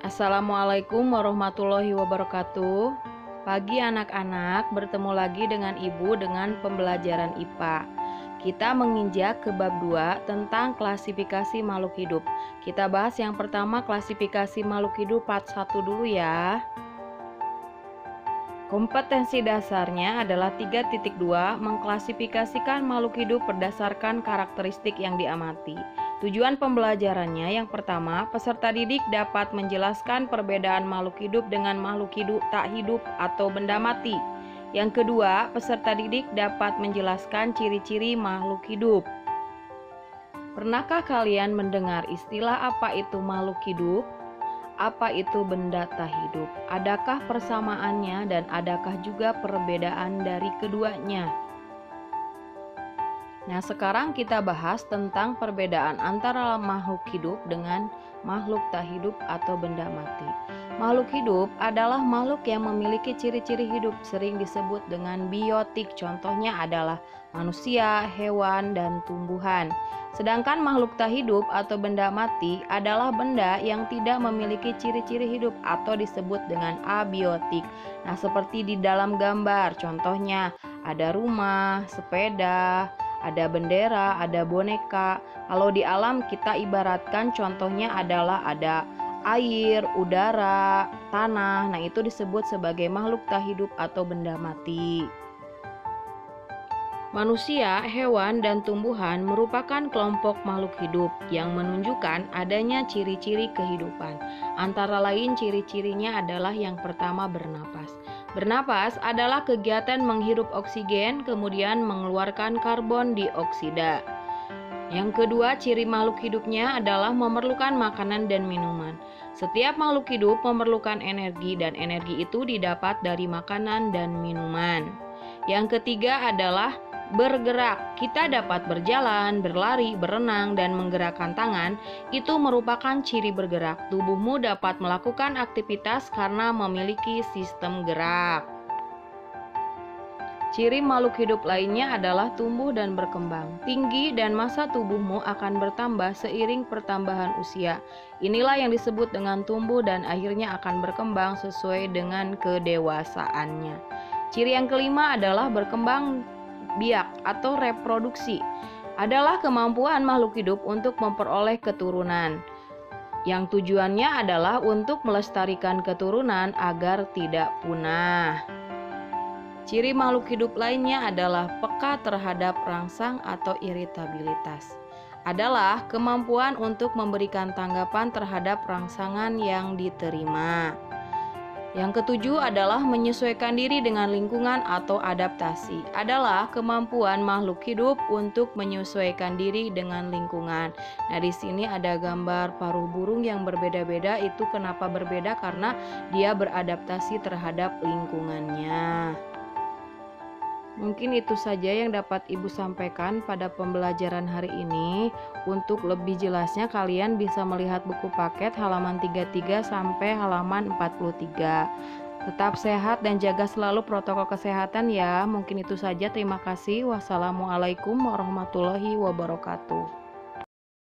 Assalamualaikum warahmatullahi wabarakatuh. Pagi anak-anak, bertemu lagi dengan Ibu dengan pembelajaran IPA. Kita menginjak ke bab 2 tentang klasifikasi makhluk hidup. Kita bahas yang pertama klasifikasi makhluk hidup part 1 dulu ya. Kompetensi dasarnya adalah 3.2 mengklasifikasikan makhluk hidup berdasarkan karakteristik yang diamati. Tujuan pembelajarannya yang pertama, peserta didik dapat menjelaskan perbedaan makhluk hidup dengan makhluk hidup tak hidup atau benda mati. Yang kedua, peserta didik dapat menjelaskan ciri-ciri makhluk hidup. Pernahkah kalian mendengar istilah apa itu makhluk hidup? Apa itu benda tak hidup? Adakah persamaannya dan adakah juga perbedaan dari keduanya? Nah, sekarang kita bahas tentang perbedaan antara makhluk hidup dengan makhluk tak hidup atau benda mati. Makhluk hidup adalah makhluk yang memiliki ciri-ciri hidup, sering disebut dengan biotik. Contohnya adalah manusia, hewan, dan tumbuhan. Sedangkan makhluk tak hidup atau benda mati adalah benda yang tidak memiliki ciri-ciri hidup atau disebut dengan abiotik. Nah, seperti di dalam gambar, contohnya ada rumah, sepeda, ada bendera, ada boneka. Kalau di alam kita ibaratkan contohnya adalah ada air, udara, tanah. Nah, itu disebut sebagai makhluk tak hidup atau benda mati. Manusia, hewan, dan tumbuhan merupakan kelompok makhluk hidup yang menunjukkan adanya ciri-ciri kehidupan. Antara lain ciri-cirinya adalah yang pertama bernapas. Bernapas adalah kegiatan menghirup oksigen kemudian mengeluarkan karbon dioksida. Yang kedua, ciri makhluk hidupnya adalah memerlukan makanan dan minuman. Setiap makhluk hidup memerlukan energi dan energi itu didapat dari makanan dan minuman. Yang ketiga adalah bergerak. Kita dapat berjalan, berlari, berenang, dan menggerakkan tangan. Itu merupakan ciri bergerak. Tubuhmu dapat melakukan aktivitas karena memiliki sistem gerak. Ciri makhluk hidup lainnya adalah tumbuh dan berkembang. Tinggi dan massa tubuhmu akan bertambah seiring pertambahan usia. Inilah yang disebut dengan tumbuh dan akhirnya akan berkembang sesuai dengan kedewasaannya. Ciri yang kelima adalah berkembang biak atau reproduksi. Adalah kemampuan makhluk hidup untuk memperoleh keturunan, yang tujuannya adalah untuk melestarikan keturunan agar tidak punah. Ciri makhluk hidup lainnya adalah peka terhadap rangsang atau iritabilitas. Adalah kemampuan untuk memberikan tanggapan terhadap rangsangan yang diterima. Yang ketujuh adalah menyesuaikan diri dengan lingkungan atau adaptasi. Adalah kemampuan makhluk hidup untuk menyesuaikan diri dengan lingkungan. Nah, di sini ada gambar paruh burung yang berbeda-beda. Itu kenapa berbeda? Karena dia beradaptasi terhadap lingkungannya. Mungkin itu saja yang dapat Ibu sampaikan pada pembelajaran hari ini. Untuk lebih jelasnya kalian bisa melihat buku paket halaman 33 sampai halaman 43. Tetap sehat dan jaga selalu protokol kesehatan ya. Mungkin itu saja. Terima kasih. Wassalamualaikum warahmatullahi wabarakatuh.